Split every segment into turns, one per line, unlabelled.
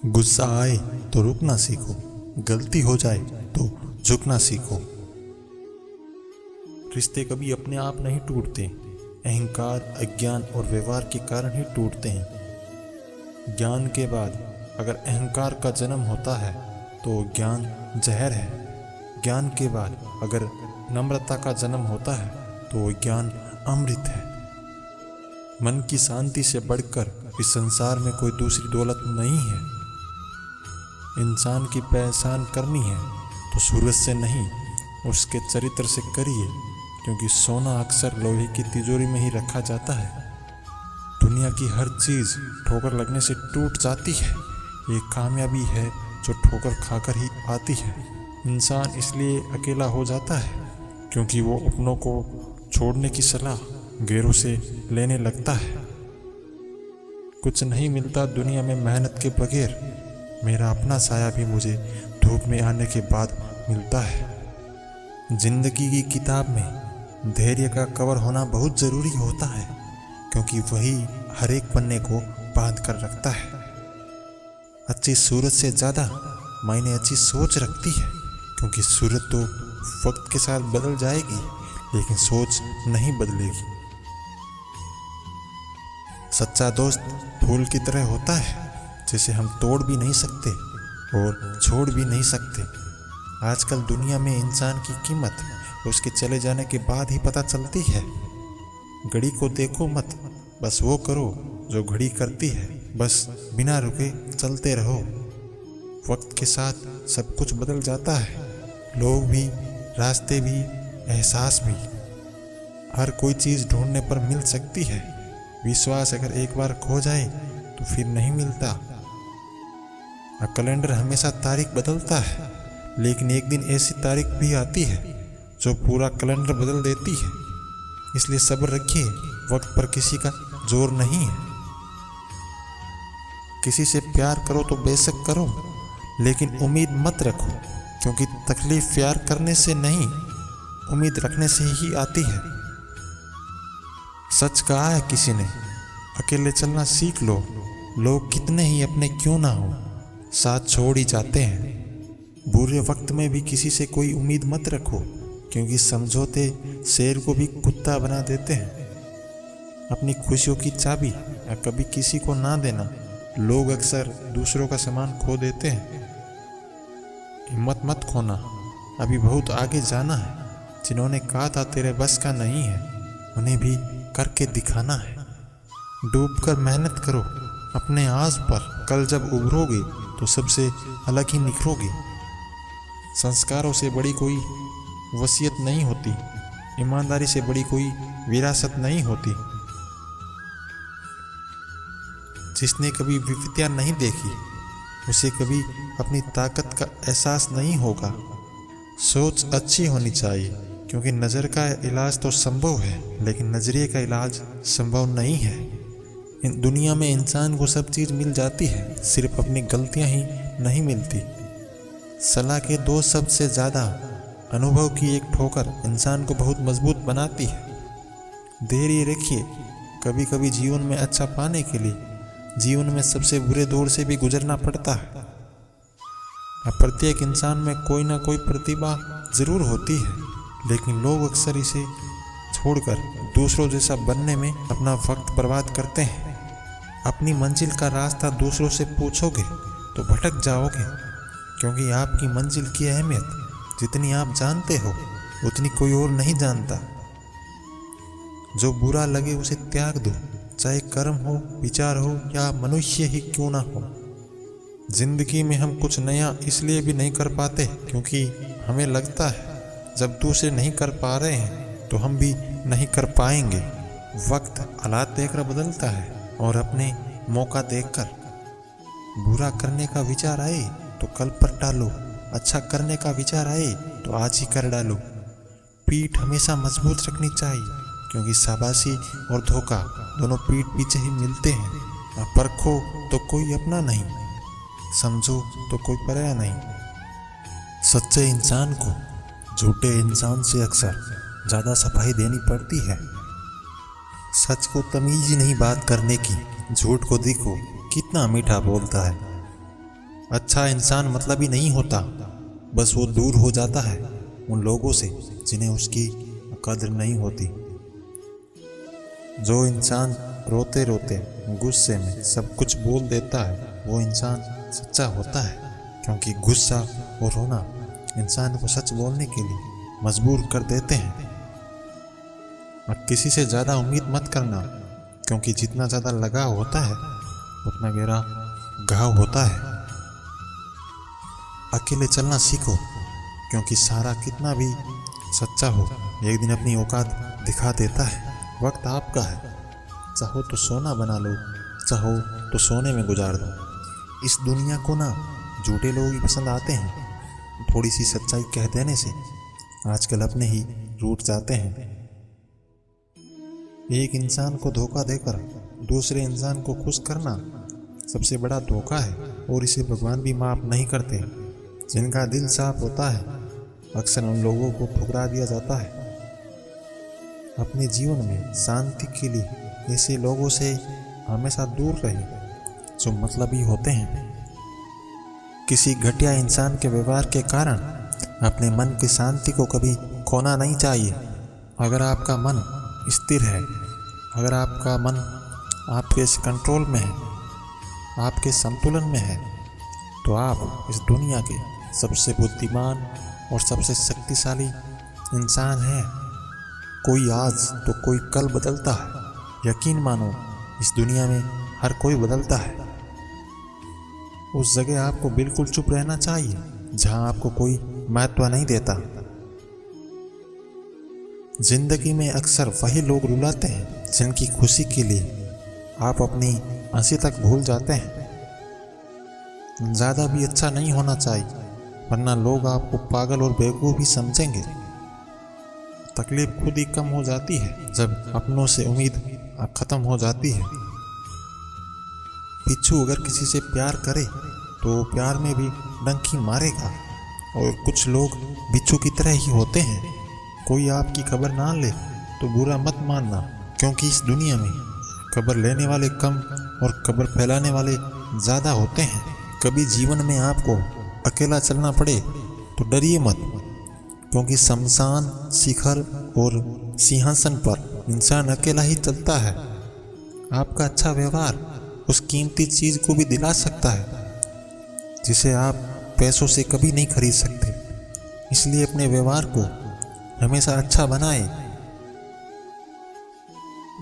गुस्सा आए तो रुकना सीखो, गलती हो जाए तो झुकना सीखो। रिश्ते कभी अपने आप नहीं टूटते, अहंकार, अज्ञान और व्यवहार के कारण ही टूटते हैं। ज्ञान के बाद अगर अहंकार का जन्म होता है तो ज्ञान जहर है। ज्ञान के बाद अगर नम्रता का जन्म होता है तो ज्ञान अमृत है। मन की शांति से बढ़कर इस संसार में कोई दूसरी दौलत नहीं है। इंसान की पहचान करनी है तो सूरज से नहीं, उसके चरित्र से करिए, क्योंकि सोना अक्सर लोहे की तिजोरी में ही रखा जाता है। दुनिया की हर चीज़ ठोकर लगने से टूट जाती है। ये कामयाबी है जो ठोकर खाकर ही आती है। इंसान इसलिए अकेला हो जाता है क्योंकि वो अपनों को छोड़ने की सलाह गैरों से लेने लगता है। कुछ नहीं मिलता दुनिया में मेहनत के बगैर। मेरा अपना साया भी मुझे धूप में आने के बाद मिलता है। जिंदगी की किताब में धैर्य का कवर होना बहुत ज़रूरी होता है, क्योंकि वही हर एक पन्ने को बांध कर रखता है। अच्छी सूरत से ज़्यादा मायने अच्छी सोच रखती है, क्योंकि सूरत तो वक्त के साथ बदल जाएगी लेकिन सोच नहीं बदलेगी। सच्चा दोस्त फूल की तरह होता है, जिसे हम तोड़ भी नहीं सकते और छोड़ भी नहीं सकते। आजकल दुनिया में इंसान की कीमत उसके चले जाने के बाद ही पता चलती है। घड़ी को देखो मत, बस वो करो जो घड़ी करती है। बस बिना रुके चलते रहो। वक्त के साथ सब कुछ बदल जाता है, लोग भी, रास्ते भी, एहसास भी। हर कोई चीज़ ढूंढने पर मिल सकती है। विश्वास अगर एक बार खो जाए तो फिर नहीं मिलता। कैलेंडर हमेशा तारीख बदलता है, लेकिन एक दिन ऐसी तारीख भी आती है जो पूरा कैलेंडर बदल देती है। इसलिए सब्र रखिए, वक्त पर किसी का जोर नहीं है। किसी से प्यार करो तो बेशक करो, लेकिन उम्मीद मत रखो, क्योंकि तकलीफ प्यार करने से नहीं, उम्मीद रखने से ही आती है। सच कहा है किसी ने, अकेले चलना सीख लो। लोग कितने ही अपने क्यों ना हो, साथ छोड़ ही जाते हैं। बुरे वक्त में भी किसी से कोई उम्मीद मत रखो, क्योंकि समझौते शेर को भी कुत्ता बना देते हैं। अपनी खुशियों की चाबी कभी किसी को ना देना। लोग अक्सर दूसरों का सामान खो देते हैं। हिम्मत मत खोना, अभी बहुत आगे जाना है। जिन्होंने कहा था तेरे बस का नहीं है, उन्हें भी करके दिखाना है। डूबकर मेहनत करो अपने आस पर, कल जब उभरोगे तो सबसे अलग ही निखरोगे। संस्कारों से बड़ी कोई वसीयत नहीं होती, ईमानदारी से बड़ी कोई विरासत नहीं होती। जिसने कभी विपत्तियां नहीं देखी, उसे कभी अपनी ताकत का एहसास नहीं होगा। सोच अच्छी होनी चाहिए, क्योंकि नज़र का इलाज तो संभव है, लेकिन नज़रिए का इलाज संभव नहीं है। इन दुनिया में इंसान को सब चीज़ मिल जाती है, सिर्फ अपनी गलतियां ही नहीं मिलती। सलाह के 2 शब्द से ज़्यादा अनुभव की एक ठोकर इंसान को बहुत मजबूत बनाती है। धैर्य रखिए, कभी कभी जीवन में अच्छा पाने के लिए जीवन में सबसे बुरे दौर से भी गुजरना पड़ता है। प्रत्येक इंसान में कोई ना कोई प्रतिभा ज़रूर होती है, लेकिन लोग अक्सर इसे छोड़कर दूसरों जैसा बनने में अपना वक्त बर्बाद करते हैं। अपनी मंजिल का रास्ता दूसरों से पूछोगे तो भटक जाओगे, क्योंकि आपकी मंजिल की अहमियत जितनी आप जानते हो उतनी कोई और नहीं जानता। जो बुरा लगे उसे त्याग दो, चाहे कर्म हो, विचार हो या मनुष्य ही क्यों ना हो। जिंदगी में हम कुछ नया इसलिए भी नहीं कर पाते क्योंकि हमें लगता है जब दूसरे नहीं कर पा रहे हैं तो हम भी नहीं कर पाएंगे। वक्त हालात देखकर बदलता है, और अपने मौका देखकर। बुरा करने का विचार आए तो कल पर टालो, अच्छा करने का विचार आए तो आज ही कर डालो। पीठ हमेशा मजबूत रखनी चाहिए, क्योंकि शाबाशी और धोखा दोनों पीठ पीछे ही मिलते हैं। परखो तो कोई अपना नहीं, समझो तो कोई पराया नहीं। सच्चे इंसान को झूठे इंसान से अक्सर ज़्यादा सफाई देनी पड़ती है। सच को तमीज ही नहीं बात करने की, झूठ को देखो कितना मीठा बोलता है। अच्छा इंसान मतलब ही नहीं होता, बस वो दूर हो जाता है उन लोगों से जिन्हें उसकी कद्र नहीं होती। जो इंसान रोते रोते गुस्से में सब कुछ बोल देता है वो इंसान सच्चा होता है, क्योंकि गुस्सा और रोना इंसान को सच बोलने के लिए मजबूर कर देते हैं। और किसी से ज़्यादा उम्मीद मत करना, क्योंकि जितना ज़्यादा लगाव होता है उतना गहरा घाव होता है। अकेले चलना सीखो, क्योंकि सहारा कितना भी सच्चा हो एक दिन अपनी औकात दिखा देता है। वक्त आपका है, चाहो तो सोना बना लो, चाहो तो सोने में गुजार दो। इस दुनिया को ना झूठे लोग ही पसंद आते हैं। थोड़ी सी सच्चाई कह देने से आजकल अपने ही रूठ जाते हैं। एक इंसान को धोखा देकर दूसरे इंसान को खुश करना सबसे बड़ा धोखा है, और इसे भगवान भी माफ नहीं करते। जिनका दिल साफ होता है अक्सर उन लोगों को ठुकरा दिया जाता है। अपने जीवन में शांति के लिए ऐसे लोगों से हमेशा दूर रहे जो मतलबी होते हैं। किसी घटिया इंसान के व्यवहार के कारण अपने मन की शांति को कभी खोना नहीं चाहिए। अगर आपका मन स्थिर है, अगर आपका मन आपके कंट्रोल में है, आपके संतुलन में है, तो आप इस दुनिया के सबसे बुद्धिमान और सबसे शक्तिशाली इंसान हैं। कोई आज तो कोई कल बदलता है। यकीन मानो इस दुनिया में हर कोई बदलता है। उस जगह आपको बिल्कुल चुप रहना चाहिए जहां आपको कोई महत्व नहीं देता। जिंदगी में अक्सर वही लोग रुलाते हैं जिनकी खुशी के लिए आप अपनी हंसी तक भूल जाते हैं। ज़्यादा भी अच्छा नहीं होना चाहिए, वरना लोग आपको पागल और बेवकूफ़ भी समझेंगे। तकलीफ खुद ही कम हो जाती है जब अपनों से उम्मीद खत्म हो जाती है। बिच्छू अगर किसी से प्यार करे तो प्यार में भी डंकी मारेगा, और कुछ लोग बिच्छू की तरह ही होते हैं। कोई आपकी खबर ना ले तो बुरा मत मानना, क्योंकि इस दुनिया में खबर लेने वाले कम और खबर फैलाने वाले ज़्यादा होते हैं। कभी जीवन में आपको अकेला चलना पड़े तो डरिए मत, क्योंकि शमशान, शिखर और सिंहासन पर इंसान अकेला ही चलता है। आपका अच्छा व्यवहार उस कीमती चीज़ को भी दिला सकता है जिसे आप पैसों से कभी नहीं खरीद सकते। इसलिए अपने व्यवहार को हमेशा अच्छा बनाएं।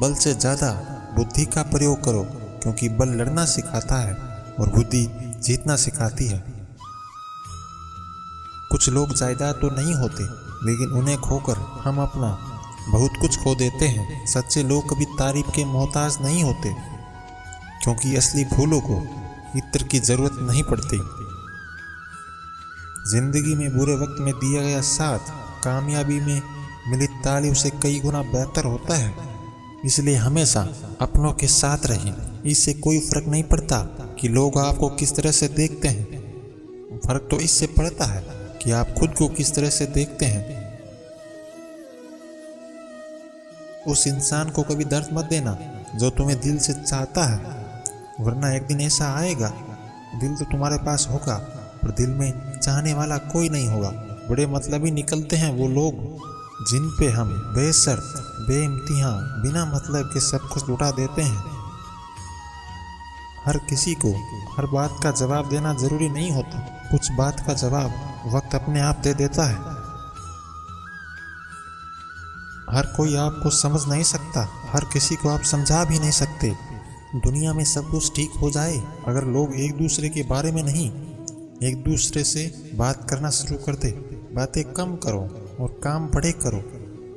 बल से ज़्यादा बुद्धि का प्रयोग करो, क्योंकि बल लड़ना सिखाता है और बुद्धि जीतना सिखाती है। कुछ लोग जायदाद तो नहीं होते, लेकिन उन्हें खोकर हम अपना बहुत कुछ खो देते हैं। सच्चे लोग कभी तारीफ के मोहताज नहीं होते, क्योंकि असली फूलों को इत्र की जरूरत नहीं पड़ती। जिंदगी में बुरे वक्त में दिया गया साथ कामयाबी में मिली ताली से कई गुना बेहतर होता है। इसलिए हमेशा अपनों के साथ रहें। इससे कोई फर्क नहीं पड़ता कि लोग आपको किस तरह से देखते हैं, फर्क तो इससे पड़ता है कि आप खुद को किस तरह से देखते हैं। उस इंसान को कभी दर्द मत देना जो तुम्हें दिल से चाहता है, वरना एक दिन ऐसा आएगा, दिल तो तुम्हारे पास होगा पर दिल में चाहने वाला कोई नहीं होगा। बड़े मतलबी निकलते हैं वो लोग जिन पे हम बेशर्त बेइम्तिहां बिना मतलब के सब कुछ लुटा देते हैं। हर किसी को हर बात का जवाब देना जरूरी नहीं होता। कुछ बात का जवाब वक्त अपने आप दे देता है। हर कोई आपको समझ नहीं सकता, हर किसी को आप समझा भी नहीं सकते। दुनिया में सब कुछ ठीक हो जाए अगर लोग एक दूसरे के बारे में नहीं, एक दूसरे से बात करना शुरू कर दे। बातें कम करो और काम बड़े करो,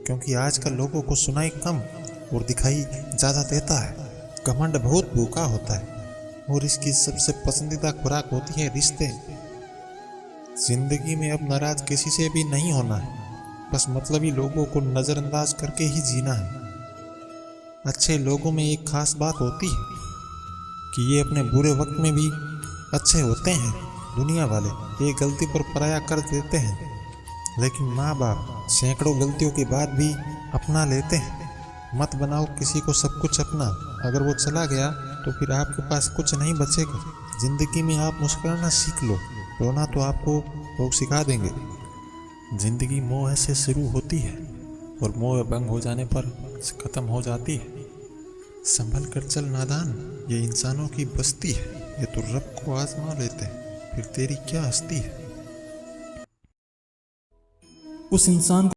क्योंकि आजकल लोगों को सुनाई कम और दिखाई ज़्यादा देता है। घमंड बहुत भूखा होता है और इसकी सबसे पसंदीदा खुराक होती है रिश्ते। जिंदगी में अब नाराज किसी से भी नहीं होना है, बस मतलबी लोगों को नज़रअंदाज करके ही जीना है। अच्छे लोगों में एक खास बात होती है कि ये अपने बुरे वक्त में भी अच्छे होते हैं। दुनिया वाले एक गलती पर पराया कर देते हैं, लेकिन माँ बाप सैकड़ों गलतियों के बाद भी अपना लेते हैं। मत बनाओ किसी को सब कुछ अपना, अगर वो चला गया तो फिर आपके पास कुछ नहीं बचेगा। जिंदगी में आप मुस्कुराना सीख लो, रोना तो आपको लोग सिखा देंगे। जिंदगी मोह से शुरू होती है और मोह भंग हो जाने पर खत्म हो जाती है। संभल कर चल नादान, ये इंसानों की बस्ती है। ये तो रब को आजमा लेते हैं, फिर तेरी क्या हस्ती है।
उस इंसान